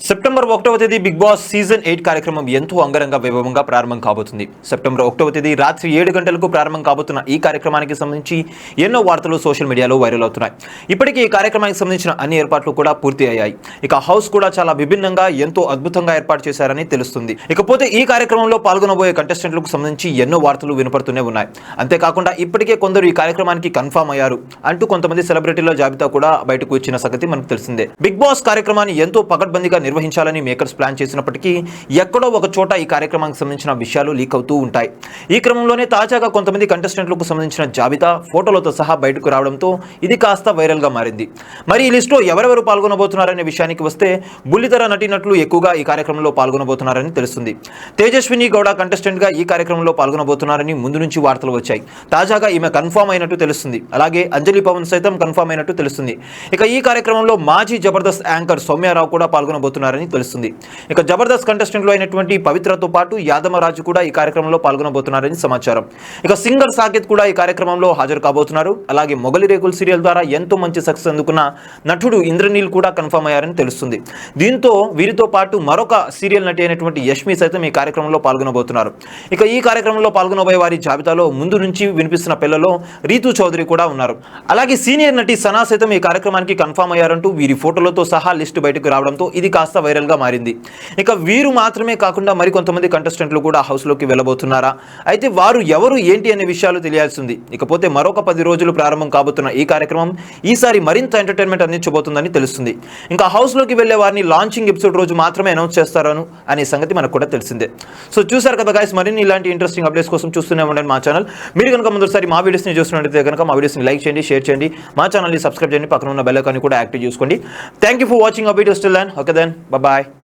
September 1వ తేదీ big boss season 8 కార్యక్రమం ఎంతో అంగరంగ వైభవంగా ప్రారంభం కాబోతుంది. సెప్టెంబర్ 1వ తేదీ రాత్రి 7 గంటలకు ప్రారంభం కాబోతున్న ఈ కార్యక్రమానికి సంబంధించి ఎన్నో వార్తలు సోషల్ మీడియాలో వైరల్ అవుతున్నాయి. ఇప్పటికీ ఈ కార్యక్రమానికి సంబంధించిన అన్ని ఏర్పాట్లు కూడా పూర్తి అయ్యాయి. ఇక హౌస్ కూడా చాలా విభిన్నంగా ఎంతో అద్భుతంగా ఏర్పాటు చేశారని తెలుస్తుంది. ఇకపోతే ఈ కార్యక్రమంలో పాల్గొనబోయే కంటెస్టెంట్లకు సంబంధించి ఎన్నో వార్తలు వినపడుతూనే ఉన్నాయి. అంతేకాకుండా ఇప్పటికే కొందరు ఈ కార్యక్రమానికి కన్ఫర్మ్ అయ్యారు అంటూ కొంతమంది సెలబ్రిటీల జాబితా కూడా బయటకు వచ్చిన సంగతి మనకు తెలిసిందే. బిగ్ బాస్ కార్యక్రమాన్ని ఎంతో పకడ్బందీగా నిర్వహించాలని మేకర్స్ ప్లాన్ చేసినప్పటికీ ఎక్కడో ఒక చోట ఈ కార్యక్రమానికి సంబంధించిన విషయాలు లీక్ అవుతూ ఉంటాయి. ఈ క్రమంలోనే తాజాగా కొంతమంది కంటెస్టెంట్లకు సంబంధించిన జాబితా ఫోటోలతో సహా బయటకు రావడంతో ఇది కాస్త వైరల్ గా మారింది. మరి ఈ లిస్టులో ఎవరెవరు పాల్గొనబోతున్నారనే విషయానికి వస్తే బుల్లితెర నటీనటులు ఎక్కువగా ఈ కార్యక్రమంలో పాల్గొనబోతున్నారని తెలుస్తుంది. తేజస్విని గౌడ కంటెస్టెంట్ గా ఈ కార్యక్రమంలో పాల్గొనబోతున్నారని ముందు నుంచి వార్తలు వచ్చాయి. తాజాగా ఈమె కన్ఫర్మ్ అయినట్టు తెలుస్తుంది. అలాగే అంజలి పవన్ సైతం కన్ఫర్మ్ అయినట్టు తెలుస్తుంది. ఇక ఈ కార్యక్రమంలో మాజీ జబర్దస్త్ యాంకర్ సౌమ్యారావు కూడా పాల్గొనబోతున్నారని తెలుస్తుంది. ఇక జబర్దస్త్ కంటెస్టెంట్ లో అయినటువంటి పవిత్రతో పాటు యాదమరాజు కూడా ఈ కార్యక్రమంలో పాల్గొనబోతున్నారని సమాచారం. ఇక సింగర్ సాకేత్ కూడా ఈ కార్యక్రమంలో హాజరు కాబోతున్నారు. అలాగే మొగలి రేకుల్ సీరియల్ ద్వారా ఎంతో మంచి సక్సెస్ అందుకున్న నటుడు ఇంద్రనీల్ కూడా కన్ఫర్మ్ అయ్యారని తెలుస్తుంది. దీంతో వీరితో పాటు మరొక సీరియల్ నటి అయినటువంటి యష్మి సైతం ఈ కార్యక్రమంలో పాల్గొనబోతున్నారు. ఇక ఈ కార్యక్రమంలో పాల్గొనబోయే వారి జాబితాలో ముందు నుంచి వినిపిస్తున్న పిల్లలో రీతు చౌదరి కూడా ఉన్నారు. అలాగే సీనియర్ నటి సనా సైతం ఈ కార్యక్రమానికి కన్ఫర్మ్ అయ్యారంటూ వీరి ఫోటోలతో సహా లిస్టు బయటకు రావడంతో ఇది కాస్త వైరల్ గా మారింది. ఇక వీరు మాత్రమే కాకుండా మరికొంతమంది కంటెస్టెంట్లు కూడా హౌస్ లోకి వెళ్ళబోతున్నారా? అయితే వారు ఎవరు ఏంటి అనే విషయాలు తెలియాల్సింది. ఇకపోతే మరొక 10 రోజులు ప్రారంభం కాబోతున్న ఈ కార్యక్రమం ఈసారి మరింత ఎంటర్టైన్మెంట్ అందించబోతుందని తెలుస్తుంది. ఇంకా హౌస్ లోకి వెళ్లే వారిని లాంచింగ్ ఎపిసోడ్ రోజు మాత్రమే అనౌన్స్ చేస్తారను అనే సంగతి మనకు కూడా తెలిసిందే. సో చూసారు కదా గైస్, మరిన్ని ఇలాంటి ఇంట్రెస్టింగ్ అప్డేట్స్ కోసం చూస్తూనే ఉండండి మా ఛానల్. మీరు కనుక ముందుసారి మా వీడియోస్ని చూస్తున్నట్లయితే కనుక మా వీడియోస్ని లైక్ చేయండి, షేర్ చేయండి, మా ఛానల్ని సబ్స్క్రైబ్ చేయండి, పక్కన ఉన్న బెల్ ఐకాన్ కూడా యాక్టివ్ చేసుకోండి. Thank you for watching our videos till then. Okay then, bye bye.